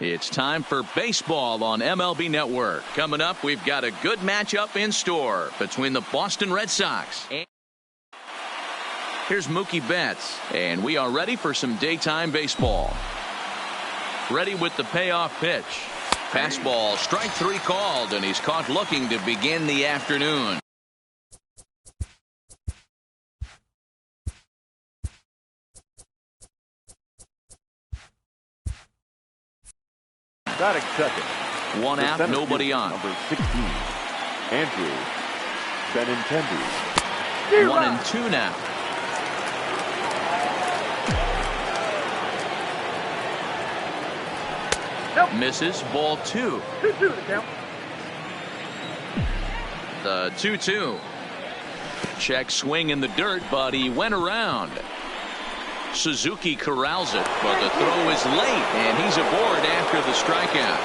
It's time for baseball on MLB Network. Coming up, we've got a good matchup in store between the Boston Red Sox and here's Mookie Betts, and we are ready for some daytime baseball. Ready with the payoff pitch. Fastball, strike three called, and he's caught looking to begin the afternoon. Batting second. One out, nobody on. Number 16, Andrew Benintendi. 1-2 now. Nope. Misses, ball 2. 2-2 to count. The 2-2. Check swing in the dirt, but he went around. Suzuki corrals it, but the throw is late, and he's aboard after the strikeout.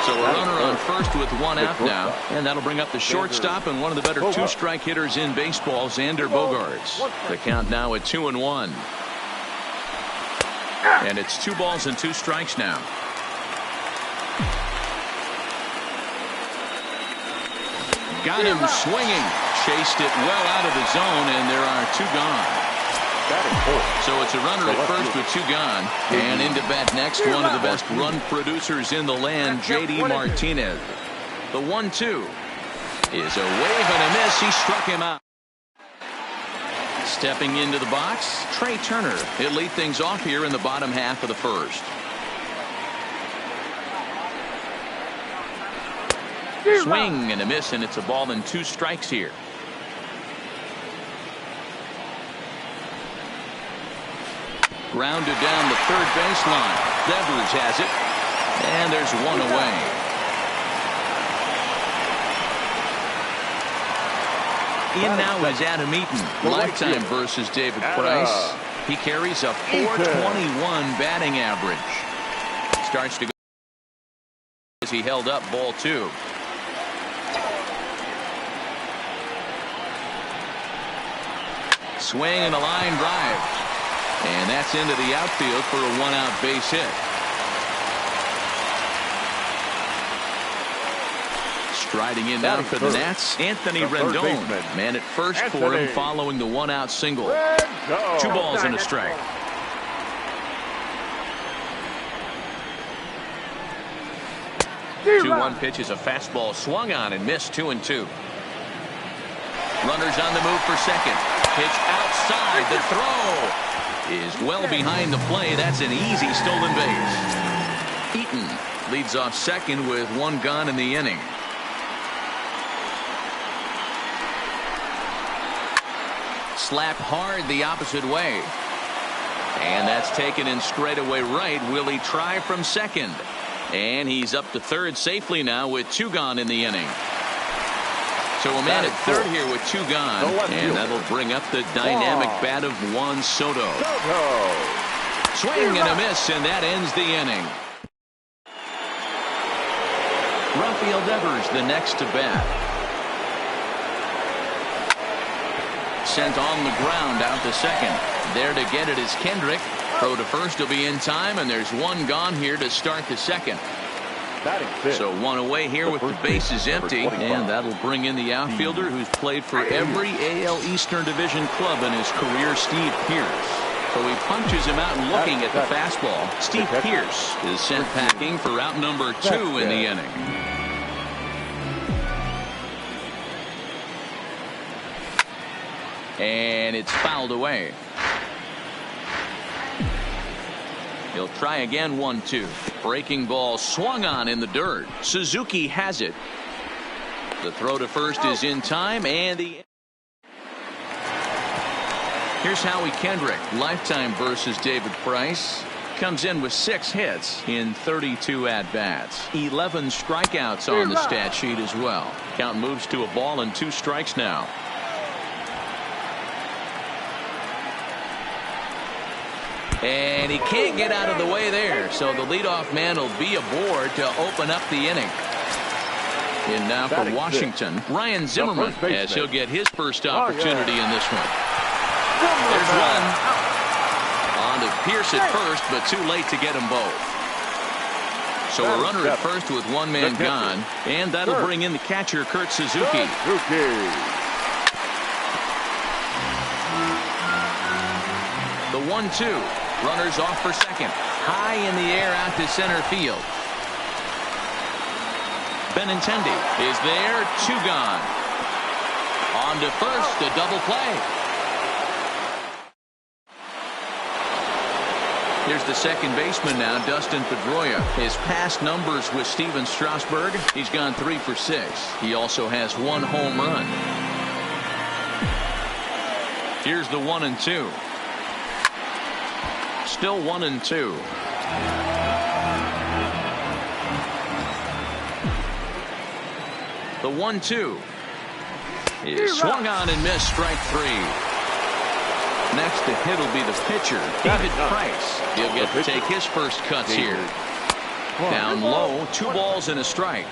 So a runner on first with one out now, and that'll bring up the shortstop and one of the better two-strike hitters in baseball, Xander Bogaerts. The count now at 2-1. And it's 2 balls and 2 strikes now. Got him swinging. Chased it well out of the zone, and there are 2 gone. So it's a runner at first with 2 gone. And into bat next, one of the best run producers in the land, J.D. Martinez. The 1-2 is a wave and a miss. He struck him out. Stepping into the box, Trey Turner. He'll lead things off here in the bottom half of the first. Swing and a miss, and it's a ball and 2 strikes here. Grounded down the third baseline. Devers has it, and there's 1 away. In now is Adam Eaton. Lifetime versus David Price. He carries a .421 batting average. Starts to go as he held up ball 2. Swing and a line drive. And that's into the outfield for a 1-out base hit. Striding in now for the Nats, Anthony Rendon. Man at first for him following the 1-out single. 2 balls and a strike. The 2-1 pitch is a fastball swung on and missed. 2-2. Runners on the move for second. Pitch outside. The throw is well behind the play. That's an easy stolen base. Eaton leads off second with 1 gone in the inning. Slapped hard the opposite way. And that's taken in straightaway right. Will he try from second? And he's up to third safely now with 2 gone in the inning. So a man at third here with 2 gone, and that'll bring up the dynamic bat of Juan Soto. Swing and a miss, and that ends the inning. Rafael Devers the next to bat. Sent on the ground out to second. There to get it is Kendrick. Throw to first will be in time, and there's 1 gone here to start the second. So 1 away here with the bases empty, and that'll bring in the outfielder who's played for every AL Eastern Division club in his career, Steve Pearce. So he punches him out and looking at the fastball. Steve Pearce is sent packing for out number 2 in the inning. And it's fouled away. He'll try again. 1-2. Breaking ball swung on in the dirt. Suzuki has it. The throw to first is in time, and here's Howie Kendrick. Lifetime versus David Price. Comes in with 6 hits in 32 at-bats. 11 strikeouts on the stat sheet as well. Count moves to a ball and 2 strikes now. And he can't get out of the way there, so the leadoff man will be aboard to open up the inning. In now for Washington, Ryan Zimmerman, as he'll get his first opportunity in this one. There's 1. On to Pearce at first, but too late to get them both. So a runner at first with one man gone, and that'll bring in the catcher, Kurt Suzuki. The 1-2. Runners off for second. High in the air out to center field. Benintendi is there. 2 gone. On to first, a double play. Here's the second baseman now, Dustin Pedroia. His past numbers with Steven Strasburg, he's gone 3 for 6. He also has 1 home run. Here's the 1-2. Still 1-2. The 1-2 is swung on and missed. Strike 3. Next to hit will be the pitcher, David Price. He'll get to take his first cuts here. Down low, 2 balls and a strike.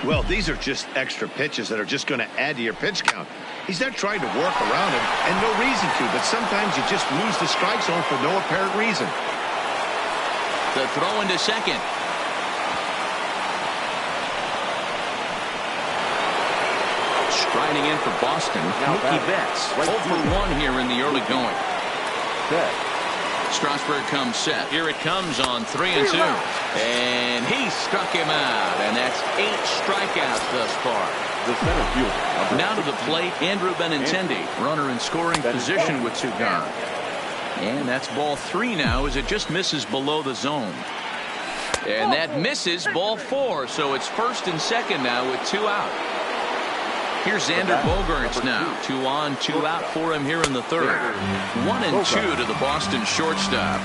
Well, these are just extra pitches that are just going to add to your pitch count. He's not trying to work around him, and no reason to, but sometimes you just lose the strike zone for no apparent reason. The throw into second. Striding in for Boston, Mookie Betts. 0 for 1 here in the early going. Strasburg comes set. Here it comes on 3-2. And he struck him out. And that's 8 strikeouts thus far. Now to the plate, Andrew Benintendi. Runner in scoring position with 2 gone. And that's ball 3 now as it just misses below the zone. And that misses ball 4. So it's first and second now with 2 out. Here's Xander Bogaerts now. 2 on, 2 out for him here in the third. 1-2 to the Boston shortstop.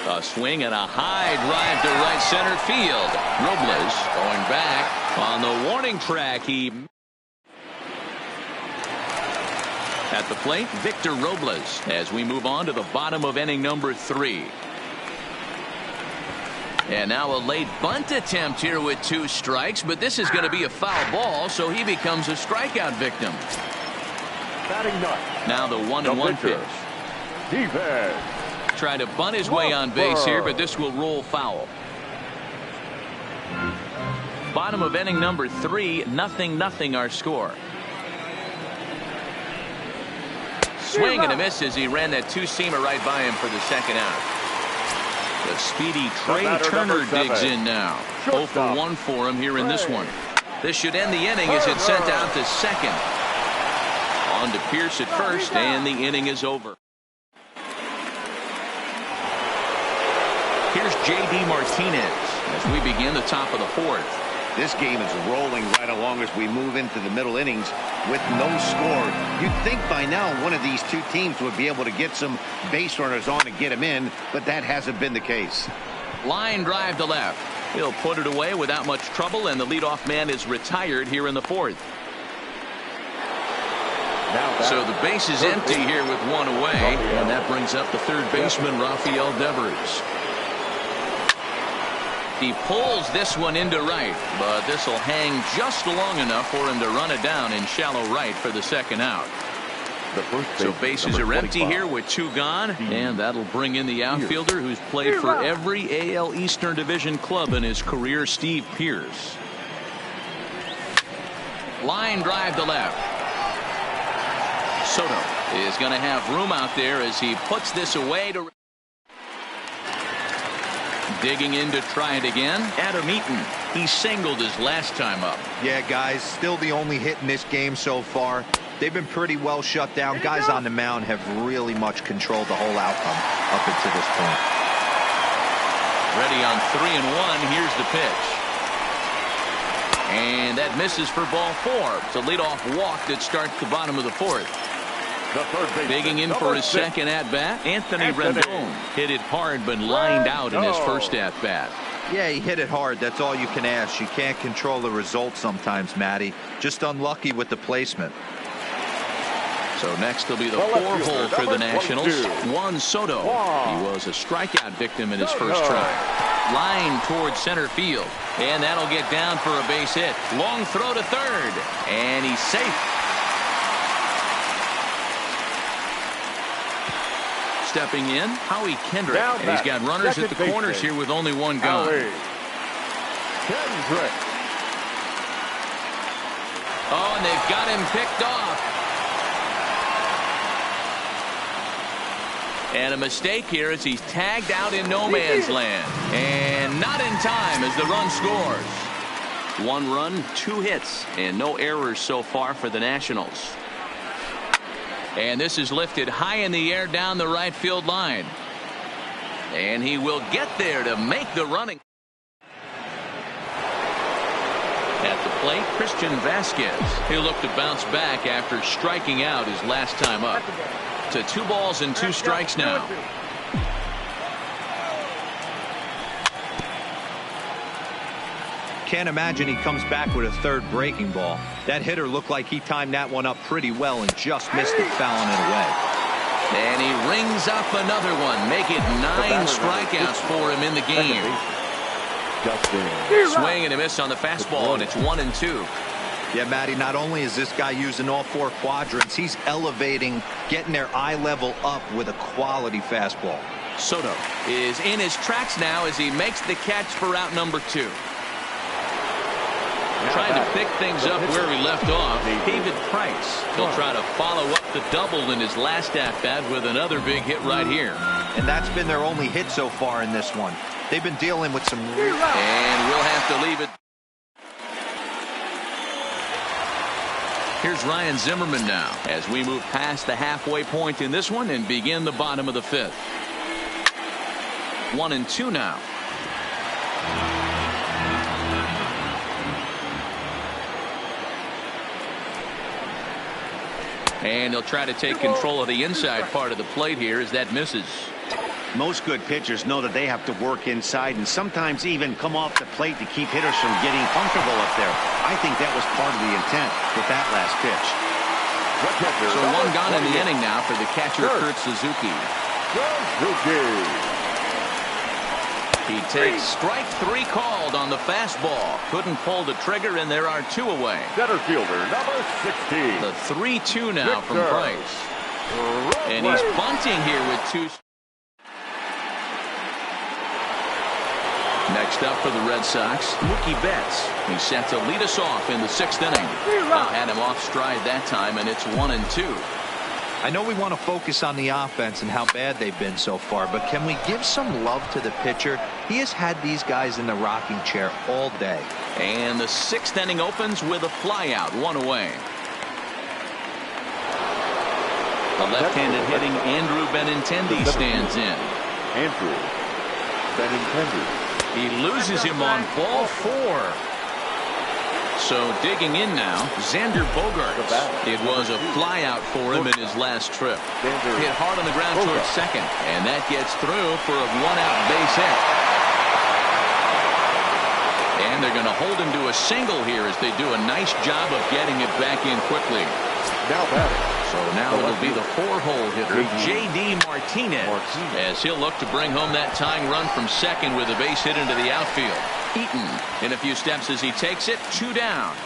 A swing and a high drive to right center field. Robles going back on the warning track. At the plate, Victor Robles as we move on to the bottom of inning number 3. And now a late bunt attempt here with 2 strikes, but this is going to be a foul ball, so he becomes a strikeout victim. Now the 1-1 pitch. Try to bunt his way on base here, but this will roll foul. Bottom of inning number 3, 0-0 our score. Swing and a miss as he ran that 2-seamer right by him for the second out. The speedy Trey Turner digs in now. 0 for 1 for him here in this one. This should end the inning as it's sent out to second. On to Pierce at first, and the inning is over. Here's J.D. Martinez as we begin the top of the 4th. This game is rolling right along as we move into the middle innings with no score. You'd think by now one of these 2 teams would be able to get some base runners on and get them in, but that hasn't been the case. Line drive to left. He'll put it away without much trouble, and the leadoff man is retired here in the 4th. So the base is empty here with 1 away, and that brings up the third baseman, Rafael Devers. He pulls this one into right, but this will hang just long enough for him to run it down in shallow right for the second out. So bases are empty here with 2 gone, and that'll bring in the outfielder who's played for every AL Eastern Division club in his career, Steve Pearce. Line drive to left. Soto is going to have room out there as he puts this away to. Digging in to try it again. Adam Eaton. He singled his last time up. Yeah, guys, still the only hit in this game so far. They've been pretty well shut down. Guys on the mound have really much controlled the whole outcome up until this point. Ready on 3-1. Here's the pitch. And that misses for ball 4. It's a leadoff walk that starts the bottom of the 4th. Digging in for his second at-bat, Anthony Rendon hit it hard but lined out in his first at-bat. Yeah, he hit it hard. That's all you can ask. You can't control the result sometimes, Matty. Just unlucky with the placement. So next will be the 4-hole for the Nationals. Juan Soto. He was a strikeout victim in his first try. Line towards center field. And that'll get down for a base hit. Long throw to third. And he's safe. stepping in, Howie Kendrick. And he's got runners at the corners here with only one gone. Kendrick. Oh, and they've got him picked off. And a mistake here as he's tagged out in no man's land. And not in time as the run scores. 1 run, 2 hits, and no errors so far for the Nationals. And this is lifted high in the air down the right field line. And he will get there to make the running. At the plate, Christian Vasquez. He'll look to bounce back after striking out his last time up. To 2 balls and 2 strikes now. Can't imagine he comes back with a 3rd breaking ball. That hitter looked like he timed that one up pretty well and just missed it, fouling it away. And he rings up another one, make it 9 strikeouts for him in the game. Swing and a miss on the fastball, and it's 1-2. Yeah, Matty, not only is this guy using all 4 quadrants, he's elevating, getting their eye level up with a quality fastball. Soto is in his tracks now as he makes the catch for out number 2. Trying to pick things up where he left off, David Price. He'll try to follow up the double in his last at-bat with another big hit right here. And that's been their only hit so far in this one. They've been dealing with some... And we'll have to leave it. Here's Ryan Zimmerman now as we move past the halfway point in this one and begin the bottom of the 5th. 1-2 now. And he'll try to take control of the inside part of the plate here as that misses. Most good pitchers know that they have to work inside and sometimes even come off the plate to keep hitters from getting comfortable up there. I think that was part of the intent with that last pitch. So 1 gone in the inning now for the catcher, Kurt Suzuki. He takes strike 3 called on the fastball. Couldn't pull the trigger, and there are 2 away. Center fielder, number 16. The 3-2 now from Price. And he's bunting here with 2. Next up for the Red Sox, Mookie Betts. He's set to lead us off in the 6th inning. Had him off stride that time, and it's 1-2. I know we want to focus on the offense and how bad they've been so far, but can we give some love to the pitcher? He has had these guys in the rocking chair all day. And the 6th inning opens with a flyout, 1 away. The left-handed hitting Andrew Benintendi stands in. Andrew Benintendi. He loses him on ball 4. So digging in now, Xander Bogaerts. It was a flyout for him in his last trip. Hit hard on the ground towards second, and that gets through for a 1-out base hit. And they're going to hold him to a single here as they do a nice job of getting it back in quickly. Now batting. So now it'll be the 4-hole hitter, J.D. Martinez, as he'll look to bring home that tying run from second with a base hit into the outfield. Eaton in a few steps as he takes it, 2 down.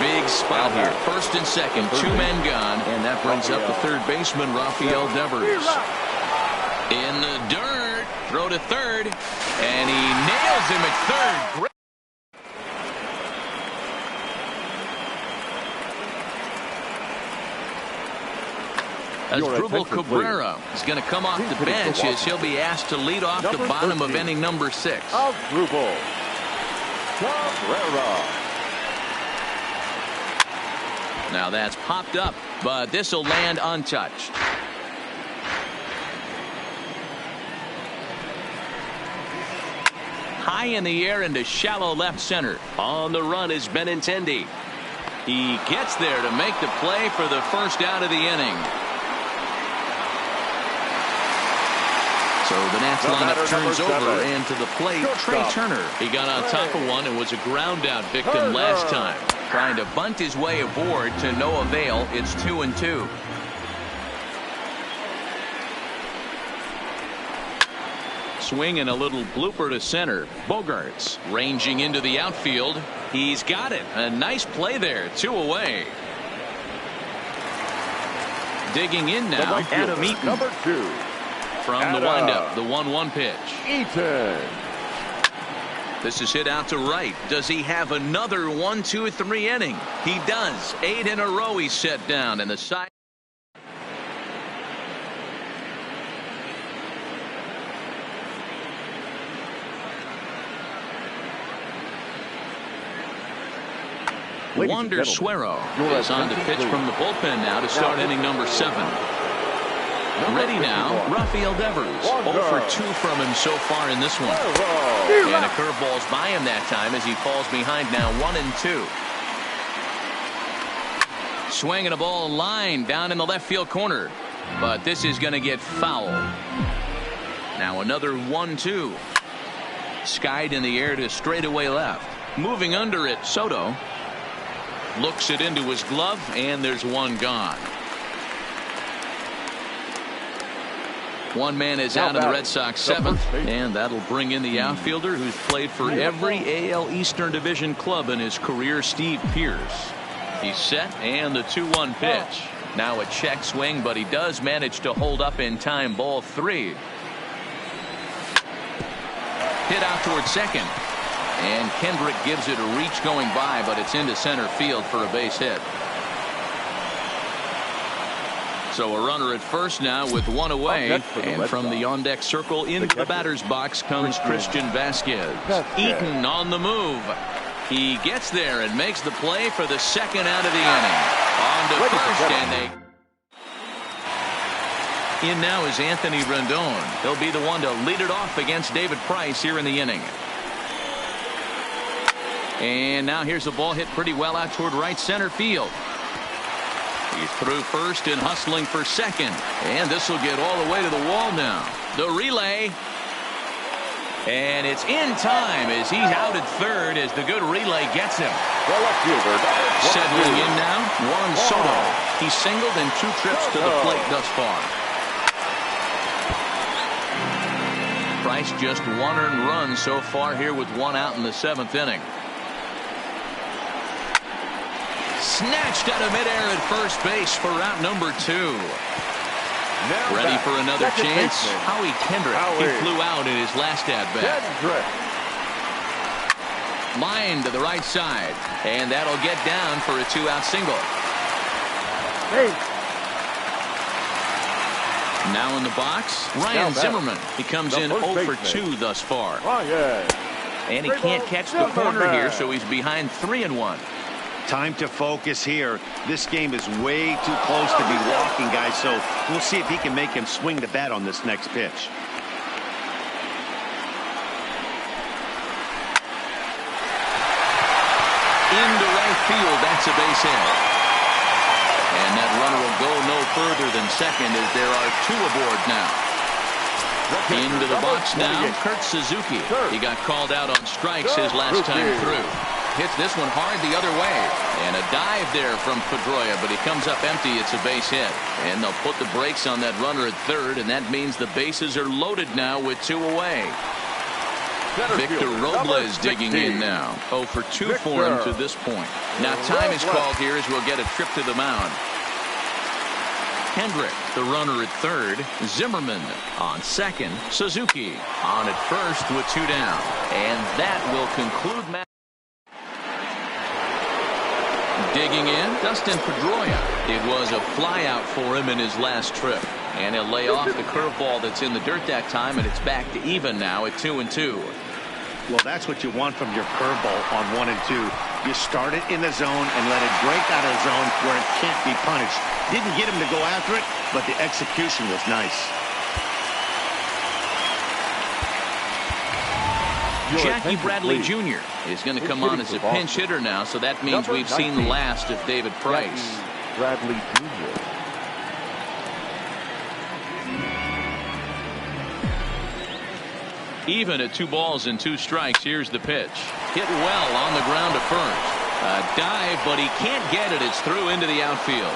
Big spot here, 1st and 2nd, 2 men gone, and that brings up the 3rd baseman, Rafael Devers. In the dirt, throw to 3rd, and he nails him at 3rd. Great. Asdrubal Cabrera is going to come off the bench as he'll be asked to lead off the bottom of inning number 6. Asdrubal Cabrera. Now that's popped up, but this will land untouched. High in the air into shallow left center. On the run is Benintendi. He gets there to make the play for the 1st out of the inning. So the Nats lineup turns over, and to the plate, Trey Turner. He got on top of one and was a ground-out victim last time. Trying to bunt his way aboard to no avail. It's 2-2. Swing and a little blooper to center. Bogaerts ranging into the outfield. He's got it. A nice play there. 2 away. Digging in now, Adam Eaton. Number 2. From the windup, the 1-1 pitch. Eaton. This is hit out to right. Does he have another 1, 2, 3 inning? He does. 8 in a row he's set down, and the side. Wander Suero is on to pitch from the bullpen now to start inning number 7. Ready now, Rafael Devers. 0 for 2 from him so far in this one. And a curveball's by him that time as he falls behind now 1-2. Swinging a ball line down in the left field corner. But this is going to get foul. Now another 1-2. Skied in the air to straightaway left. Moving under it, Soto. Looks it into his glove, and there's one gone. One man is out in the Red Sox 7th, and that'll bring in the outfielder who's played for every AL Eastern Division club in his career, Steve Pearce. He's set, and the 2-1 pitch. Now a check swing, but he does manage to hold up in time. Ball 3. Hit out towards second. And Kendrick gives it a reach going by, but it's into center field for a base hit. So a runner at first now with 1 away. And from the on-deck circle into the batter's box comes Christian Vasquez. Eaton on the move. He gets there and makes the play for the second out of the inning. On to first, and they... In now is Anthony Rendon. He'll be the one to lead it off against David Price here in the inning. And now here's a ball hit pretty well out toward right center field. He's through first and hustling for second. And this will get all the way to the wall now. The relay. And it's in time as he's out at third as the good relay gets him. Settling in now, Juan Soto. He's singled in 2 trips to the plate thus far. Price just 1 earned run so far here with 1 out in the 7th inning. Snatched out of midair at first base for route number 2. Ready for another chance? Howie Kendrick. He flew out in his last at-bat. Line to the right side. And that'll get down for a 2-out single. Now in the box, Ryan Zimmerman. He comes in 0 for 2 thus far. And he can't catch the corner here, so he's behind 3-1. Time to focus here. This game is way too close to be walking, guys, so we'll see if he can make him swing the bat on this next pitch. Into right field, that's a base hit. And that runner will go no further than second as there are 2 aboard now. Into the box now, Kurt Suzuki. He got called out on strikes his last time through. Hits this one hard the other way. And a dive there from Pedroia, but he comes up empty. It's a base hit. And they'll put the brakes on that runner at third, and that means the bases are loaded now with 2 away. Victor Robles digging in now. 0 for 2 for him to this point. Now time is called here as we'll get a trip to the mound. Kendrick, the runner at third. Zimmerman on second. Suzuki on at first with 2 down. And that will conclude match. Digging in, Dustin Pedroia. It was a flyout for him in his last trip. And he'll lay off the curveball that's in the dirt that time, and it's back to even now at 2-2. Well, that's what you want from your curveball on 1 and 2. You start it in the zone and let it break out of the zone where it can't be punished. Didn't get him to go after it, but the execution was nice. Jackie Bradley Jr. is going to come on as a pinch hitter now, so that means we've seen the last of David Price. Bradley Jr. Even at 2 balls and 2 strikes. Here's the pitch. Hit well on the ground to first. A dive, but he can't get it. It's through into the outfield.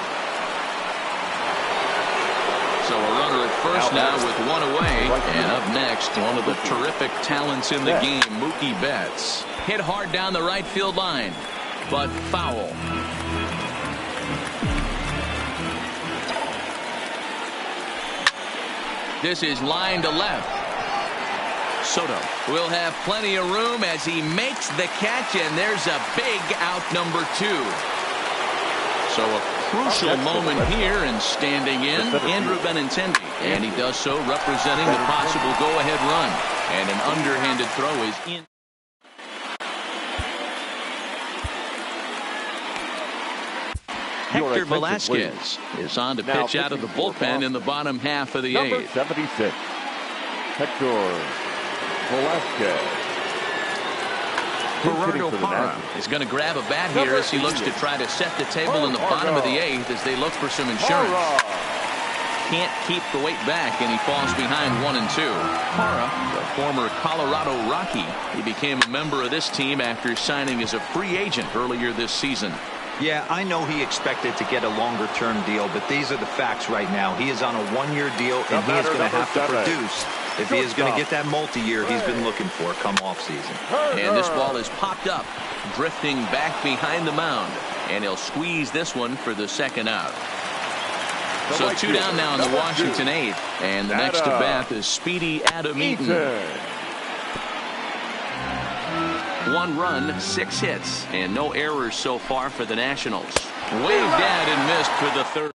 So a runner at first now with 1 away. And up next, one of the terrific talents in the game, Mookie Betts. Hit hard down the right field line, but foul. This is line to left. Soto will have plenty of room as he makes the catch, and there's a big out number 2. So a crucial moment here, and standing in, Andrew Benintendi. And he does so representing the possible go-ahead run. And an underhanded throw is in. Hector Velasquez is on to pitch out of the bullpen in the bottom half of the Number 8th. 76, Hector Velasquez. Gerardo Parra is going to grab a bat here as he looks to try to set the table in the bottom of the 8th as they look for some insurance. Can't keep the weight back, and he falls behind 1 and 2. Parra, the former Colorado Rocky, he became a member of this team after signing as a free agent earlier this season. Yeah, I know he expected to get a longer-term deal, but these are the facts right now. He is on a 1-year deal, and he is going to have to produce if he is going to get that multi-year he's been looking for come off-season. And this ball is popped up, drifting back behind the mound, and he'll squeeze this one for the second out. So 2 down now in the Washington 8th, and the next to bat is Speedy Adam Eaton. 1 run, 6 hits, and no errors so far for the Nationals. Waved at and missed for the 3rd.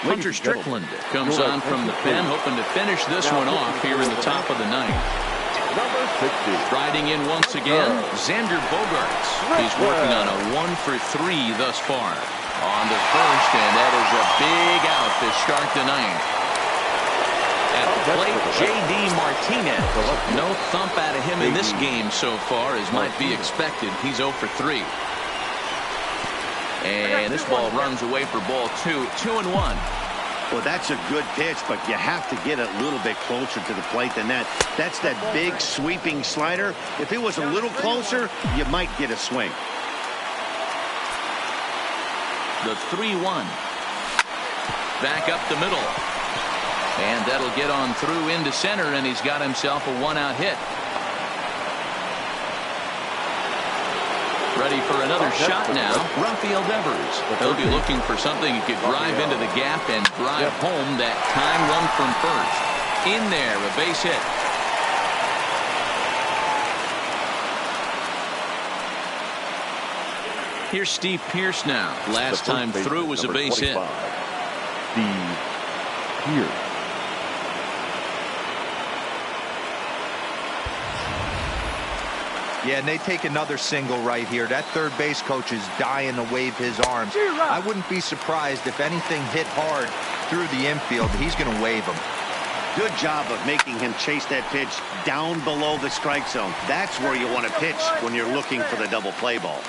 Hunter Strickland comes on from the pen, hoping to finish this one off here in the top of the 9th. Number 60. Striding in once again, Xander Bogaerts. He's working on a 1 for 3 thus far. On the first, and that is a big out to start the 9th. At the plate, J.D. Martinez. No thump out of him in this game so far, as might be expected. He's 0 for 3. And this ball runs away for ball 2. 2-1. Well, that's a good pitch, but you have to get a little bit closer to the plate than that. That's that big sweeping slider. If it was a little closer, you might get a swing. The 3-1. Back up the middle. And that'll get on through into center, and he's got himself a 1-out hit. Ready for another shot now, Rafael Devers. He'll be looking for something he could drive into the gap and drive home that time run from first. In there, a base hit. Here's Steve Pearce now. Last time through was a base hit. Steve Pearce. Yeah, and they take another single right here. That third base coach is dying to wave his arms. I wouldn't be surprised if anything hit hard through the infield. He's going to wave them. Good job of making him chase that pitch down below the strike zone. That's where you want to pitch when you're looking for the double play ball.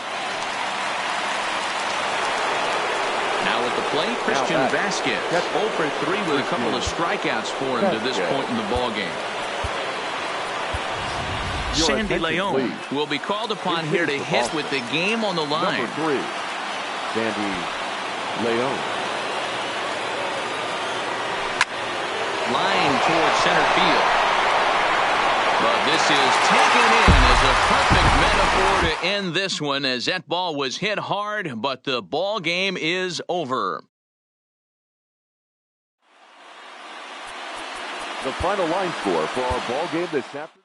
Now at the plate, Christian Vasquez. 0 for 3 with a couple of strikeouts for him to this point in the ballgame. Sandy Leon will be called upon here to hit with the game on the line. Number 3, Sandy Leon. Line towards center field. But this is taken in as a perfect metaphor to end this one, as that ball was hit hard, but the ball game is over. The final line score for our ball game this afternoon.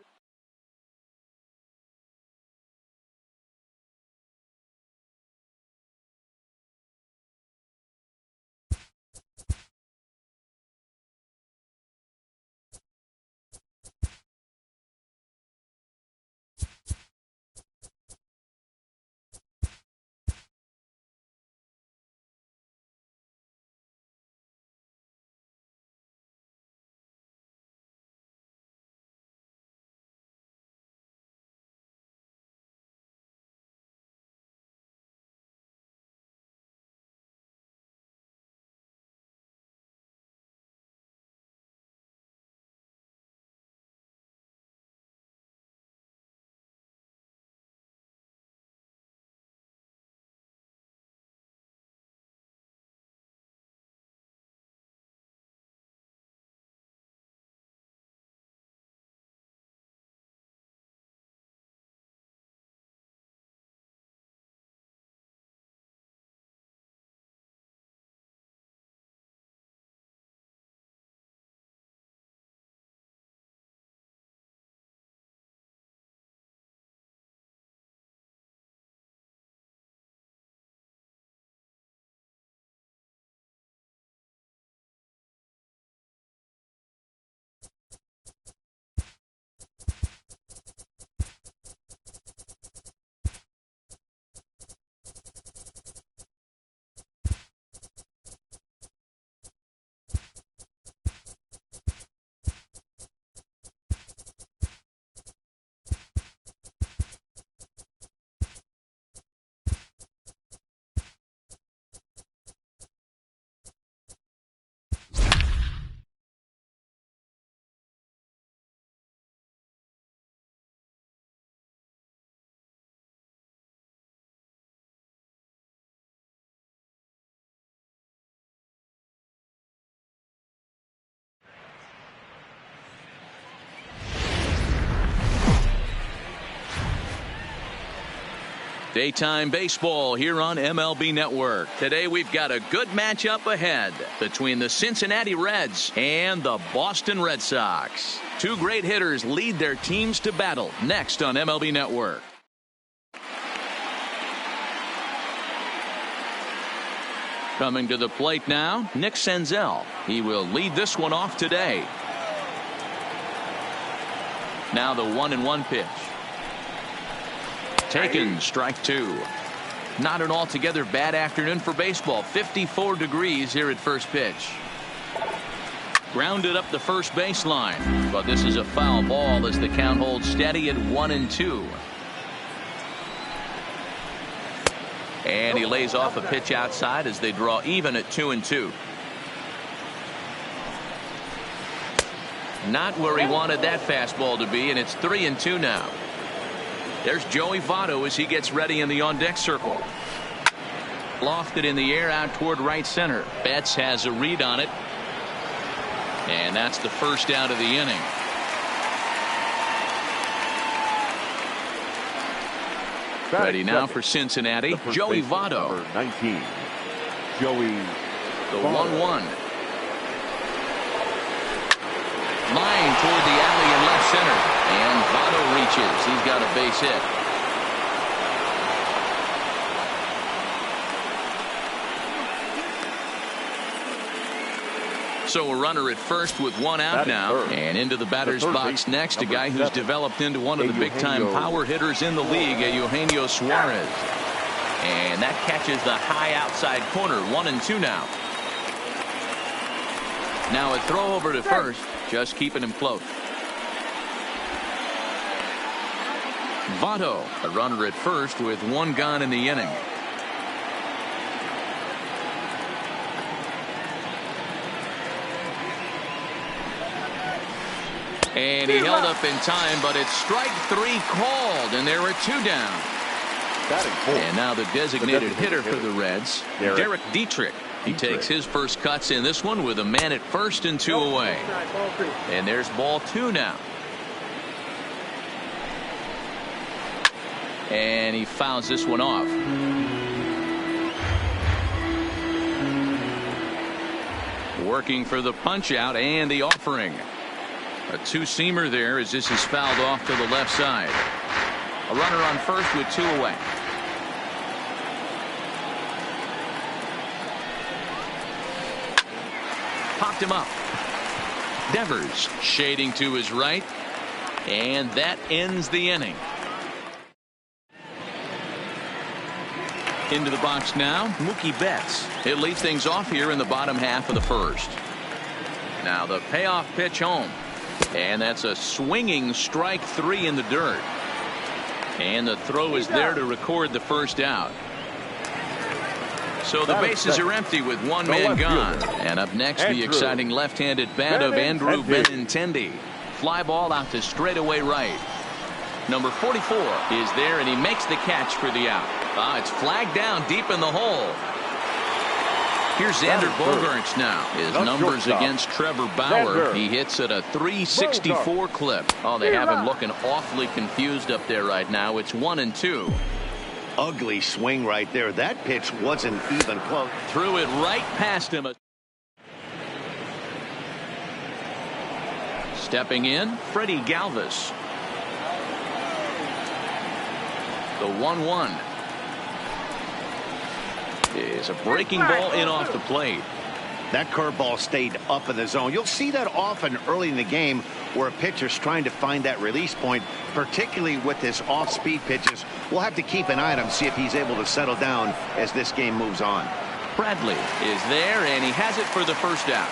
Daytime baseball here on MLB Network. Today we've got a good matchup ahead between the Cincinnati Reds and the Boston Red Sox. Two great hitters lead their teams to battle next on MLB Network. Coming to the plate now, Nick Senzel. He will lead this one off today. Now the 1-1 pitch. Taken, strike two. Not an altogether bad afternoon for baseball. 54 degrees here at first pitch. Grounded up the first baseline, but this is a foul ball as the count holds steady at 1-2. And he lays off a pitch outside as they draw even at 2-2. Not where he wanted that fastball to be, and it's 3-2 now. There's Joey Votto as he gets ready in the on-deck circle. Lofted in the air out toward right center. Betts has a read on it. And that's the first out of the inning. Ready now for Cincinnati, Joey Votto. Number 19, Joey The 1-1. Line toward the alley in left center. And Votto reaches. He's got a base hit. So a runner at first with one out now. And into the batter's box next, a guy who's developed into one of the big-time power hitters in the league, Eugenio Suarez. And that catches the high outside corner. 1-2 now. Now a throw over to first, just keeping him close. Votto, a runner at first with one gone in the inning. And he held up in time, but it's strike three called, and there are two down. And now the designated hitter for the Reds, Derek Dietrich. He takes his first cuts in this one with a man at first and two away. And there's ball two now. And he fouls this one off. Working for the punch out and the offering. A two-seamer there as this is fouled off to the left side. A runner on first with two away. Popped him up. Devers shading to his right. And that ends the inning. Into the box now, Mookie Betts. It leads things off here in the bottom half of the first. Now the payoff pitch home. And that's a swinging strike three in the dirt. And the throw is there to record the first out. So the bases are empty with one man gone. And up next, the exciting left-handed bat of Andrew Benintendi. Fly ball out to straightaway right. Number 44 is there, and he makes the catch for the out. It's flagged down deep in the hole. Here's Xander Bogaerts now. His numbers against Trevor Bauer. He hits at a 364 clip. Oh, they have him looking awfully confused up there right now. It's 1-2. Ugly swing right there. That pitch wasn't even close. Threw it right past him. Stepping in, Freddie Galvis. The 1-1. Is a breaking ball in off the plate. That curveball stayed up in the zone. You'll see that often early in the game where a pitcher's trying to find that release point, particularly with his off-speed pitches. We'll have to keep an eye on him, see if he's able to settle down as this game moves on. Bradley is there, and he has it for the first out.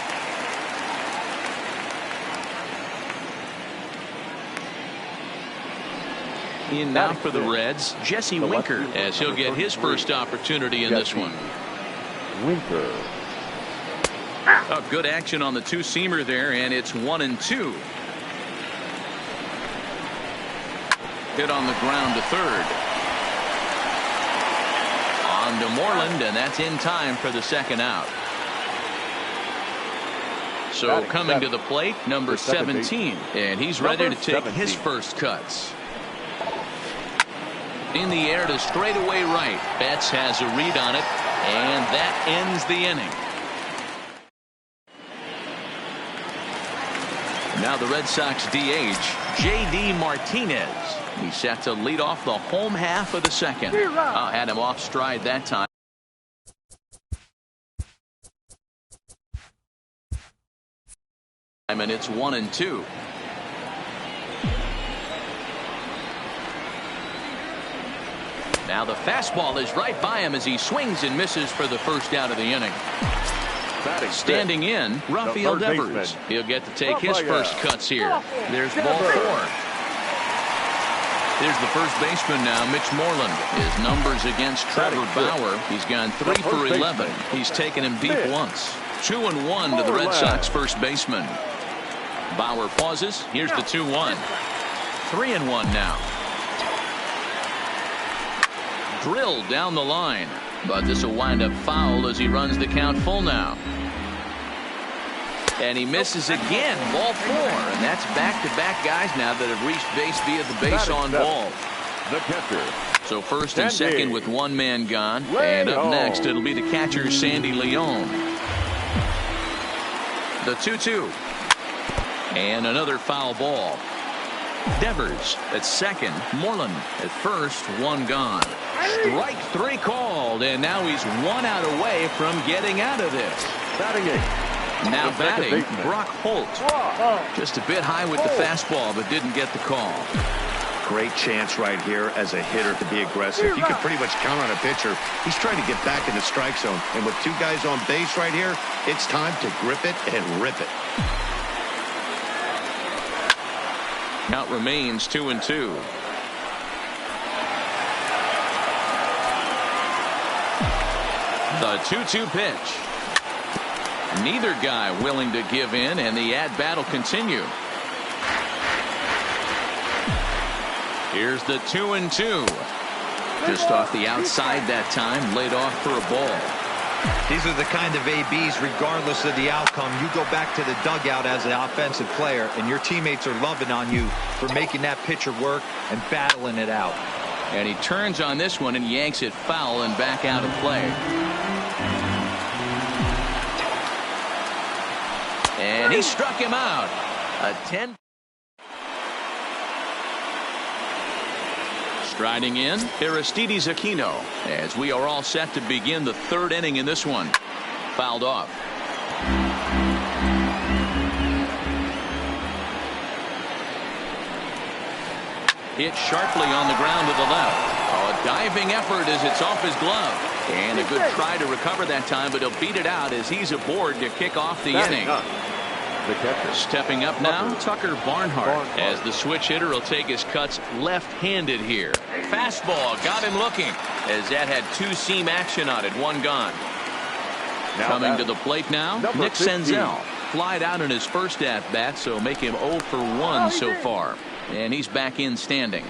In now for the Reds, Jesse Winker, as he'll get his first opportunity in this one. Winker. Good action on the two-seamer there, and it's 1-2. Hit on the ground to third. On to Moreland, and that's in time for the second out. So coming to the plate, number 17, and he's ready to take his first cuts. In the air to straightaway right. Betts has a read on it, and that ends the inning. Now the Red Sox DH, J.D. Martinez. He's set to lead off the home half of the second. Had him off stride that time. And it's 1-2. Now the fastball is right by him as he swings and misses for the first out of the inning. Standing in, Rafael Devers. He'll get to take his first cuts here. There's ball 4. Here's the first baseman now, Mitch Moreland. His numbers against Trevor Bauer. He's gone 3 for 11. He's taken him deep once. 2-1 to the Red Sox first baseman. Bauer pauses. Here's the 2-1. 3-1 now. Drilled down the line, but this will wind up foul as he runs the count full now. And he misses again. Ball 4, and that's back-to-back guys now that have reached base via the base on ball. The catcher. So first and second with one man gone, and up next it'll be the catcher Sandy Leon. The 2-2, and another foul ball. Devers at second, Moreland at first, one gone. Strike 3 called, and now he's 1 out away from getting out of this. Batting 8. Now batting, Brock Holt. Just a bit high with the fastball, but didn't get the call. Great chance right here as a hitter to be aggressive. You can pretty much count on a pitcher. He's trying to get back in the strike zone, and with 2 guys on base right here, it's time to grip it and rip it. Count remains 2-2. The 2-2 pitch. Neither guy willing to give in, and the at-bat will continue. Here's the 2-2. Just off the outside that time, laid off for a ball. These are the kind of ABs, regardless of the outcome. You go back to the dugout as an offensive player, and your teammates are loving on you for making that pitcher work and battling it out. And he turns on this one and yanks it foul and back out of play. And he struck him out. A 10. Striding in, Aristides Aquino, as we are all set to begin the 3rd inning in this one. Fouled off. Hit sharply on the ground to the left. A diving effort as it's off his glove. And a good try to recover that time, but he'll beat it out as he's aboard to kick off the inning. The catcher. Stepping up now, Tucker Barnhart, as the switch hitter will take his cuts left-handed here. Fastball got him looking, as that had 2-seam action on it, 1 gone. Coming to the plate now, Nick Senzel. Flied out in his first at-bat, so make him 0 for 1 so far. And he's back in standing.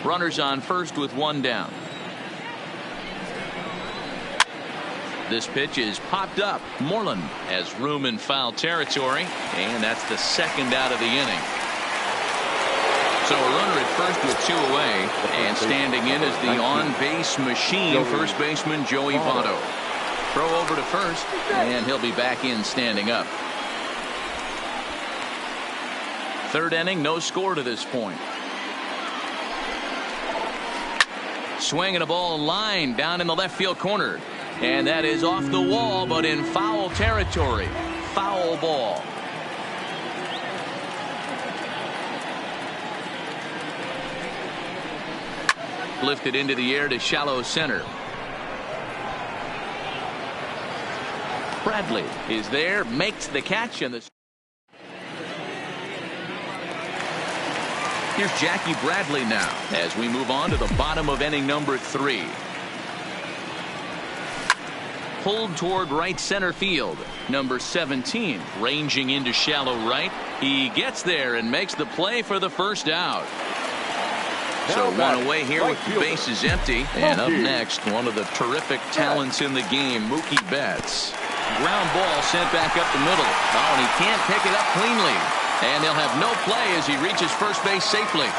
Runners on first with 1 down. This pitch is popped up. Moreland has room in foul territory, and that's the 2nd out of the inning. So a runner at first with 2 away, and standing in is the on-base machine, first baseman Joey Votto. Throw over to first, and he'll be back in standing up. 3rd inning, no score to this point. Swinging a ball line down in the left field corner. And that is off the wall, but in foul territory. Foul ball. Lifted into the air to shallow center. Bradley is there, makes the catch, and the here's Jackie Bradley now as we move on to the bottom of inning number 3. Pulled toward right center field. Number 17 ranging into shallow right. He gets there and makes the play for the first out. So 1 away here with the bases empty. And up next, one of the terrific talents in the game, Mookie Betts. Ground ball sent back up the middle. Oh, and he can't pick it up cleanly. And they'll have no play as he reaches first base safely.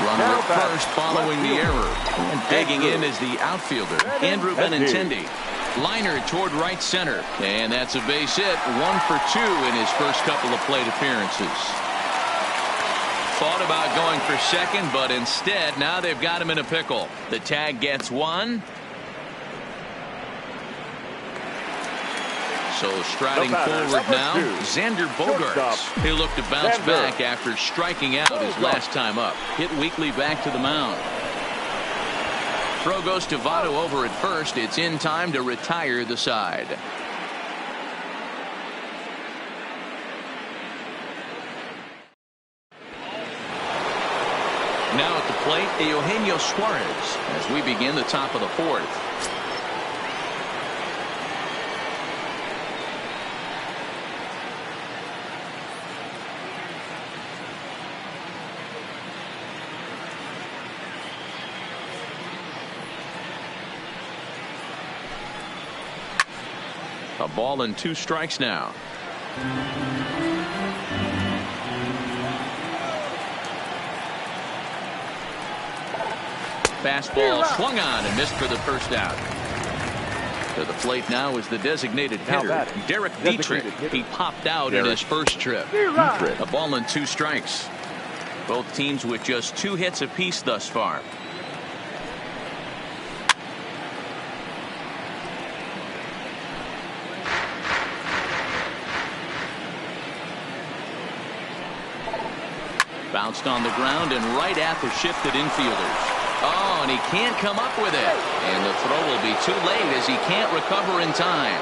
Runner at first following the error. And digging in is the outfielder, Andrew Benintendi. Liner toward right center. And that's a base hit. 1 for 2 in his first couple of plate appearances. Thought about going for second, but instead now they've got him in a pickle. The tag gets 1. So striding forward now, Xander Bogaerts. He'll look to bounce back after striking out his last time up. Hit weakly back to the mound. Throw goes to Votto over at first. It's in time to retire the side. Now at the plate, Eugenio Suarez as we begin the top of the 4th. A ball and 2 strikes now. Fastball swung on and missed for the first out. To the plate now is the designated hitter, Derek Dietrich. He popped out in his first trip. A ball and 2 strikes. Both teams with just 2 hits apiece thus far. Bounced on the ground and right at the shifted infielders. Oh, and he can't come up with it. And the throw will be too late as he can't recover in time.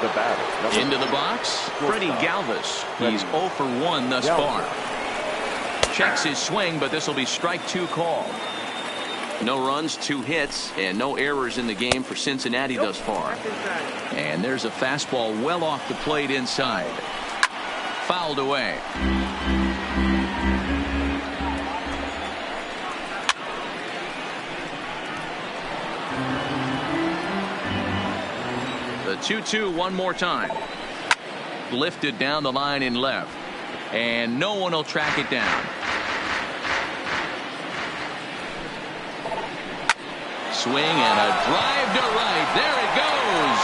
The batter. Into the box, Freddie Galvis. He's 0 for 1 thus far. Checks his swing, but this will be strike 2 call. No runs, 2 hits, and no errors in the game for Cincinnati thus far. And there's a fastball well off the plate inside. Fouled away. The 2-2 one more time. Lifted down the line in left. And no one will track it down. Swing and a drive to right. There it goes.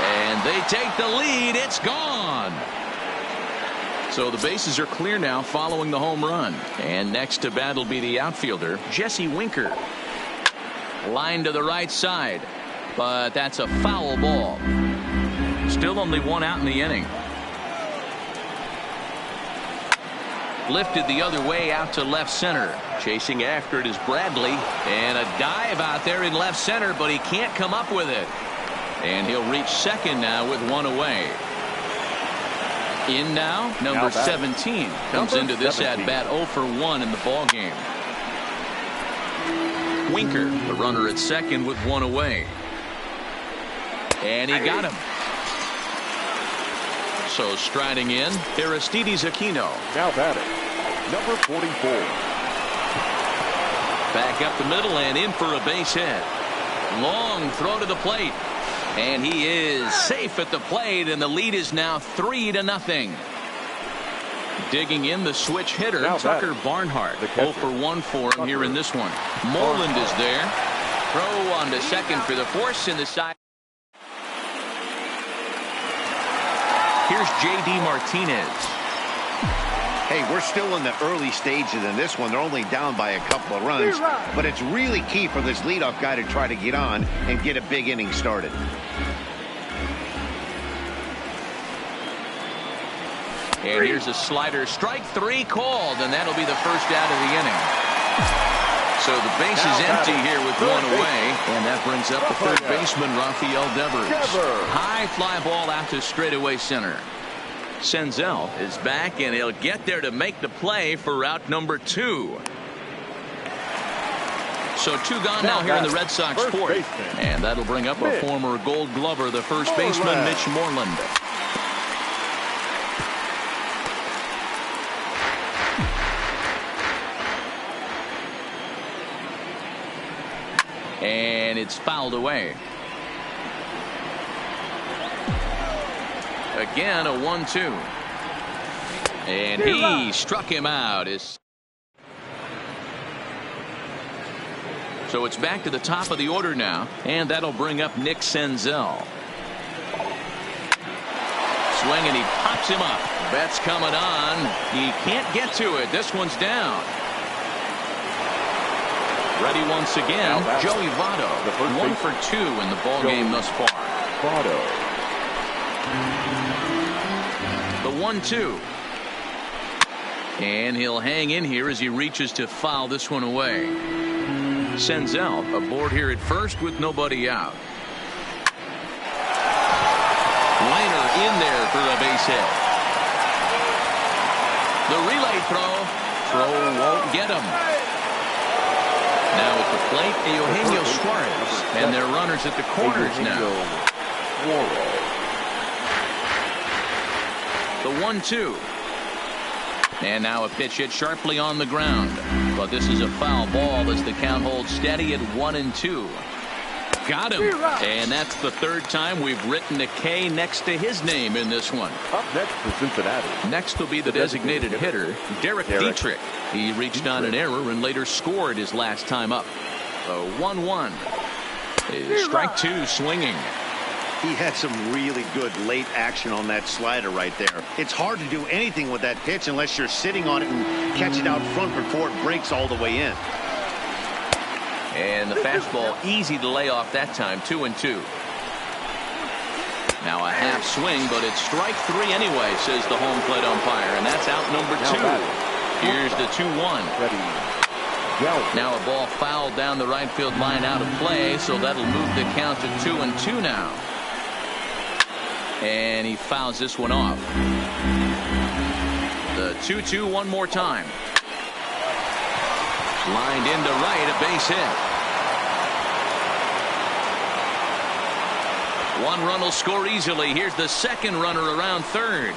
And they take the lead. It's gone. So the bases are clear now following the home run. And next to bat will be the outfielder, Jesse Winker. Line to the right side. But that's a foul ball. Still only 1 out in the inning. Lifted the other way out to left center. Chasing after it is Bradley. And a dive out there in left center, but he can't come up with it. And he'll reach second now with 1 away. In now, number 17 comes into this at bat 0 for 1 in the ball game. Winker, the runner at second with 1 away. And he got him. So striding in, Aristides Aquino. Now batting, number 44. Back up the middle and in for a base hit. Long throw to the plate. And he is safe at the plate, and the lead is now 3-0. Digging in the switch hitter, Tucker Barnhart. 0 for 1 for him here in this one. Moreland is there. Throw on to second for the force in the side. Here's J.D. Martinez. Hey, we're still in the early stages in this one. They're only down by a couple of runs, but it's really key for this leadoff guy to try to get on and get a big inning started. And here's a slider. Strike 3 called, and that'll be the first out of the inning. So the base is empty here with 1 away, and that brings up the third baseman, Rafael Devers. High fly ball out to straightaway center. Senzel is back, and he'll get there to make the play for out number 2. So 2 gone now here in the Red Sox 4th. And that'll bring up a former Gold Glover, the first baseman, Mitch Moreland. And it's fouled away. Again, a 1-2. And he struck him out. So it's back to the top of the order now, and that'll bring up Nick Senzel. Swing, and he pops him up. Betts coming on. He can't get to it. This one's down. Ready once again, Joey Votto. 1 for 2 in the ball game thus far. Votto. The 1-2. And he'll hang in here as he reaches to foul this one away. Senzel aboard here at first with nobody out. Liner in there for a base hit. The relay throw won't get him. Now at the plate, Eugenio Suarez, and their runners at the corners now. The 1-2. And now a pitch hit sharply on the ground. But this is a foul ball as the count holds steady at 1-2. Got him. And that's the third time we've written a K next to his name in this one. Up next for Cincinnati. Next will be the designated hitter, Derek Dietrich. He reached on an error and later scored his last time up. So 1-1. Strike 2 swinging. He had some really good late action on that slider right there. It's hard to do anything with that pitch unless you're sitting on it and catch it out front before it breaks all the way in. And the fastball easy to lay off that time. 2-2. Now a half swing, but it's strike 3 anyway, says the home plate umpire, and that's out number 2. Here's the 2-1. Now a ball fouled down the right field line out of play, so that'll move the count to 2-2 now. And he fouls this one off. The 2-2 one more time. Lined into right, a base hit. 1 run will score easily. Here's the second runner around third.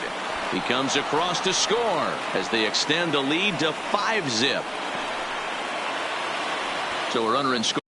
He comes across to score as they extend the lead to 5-zip. So a runner in score.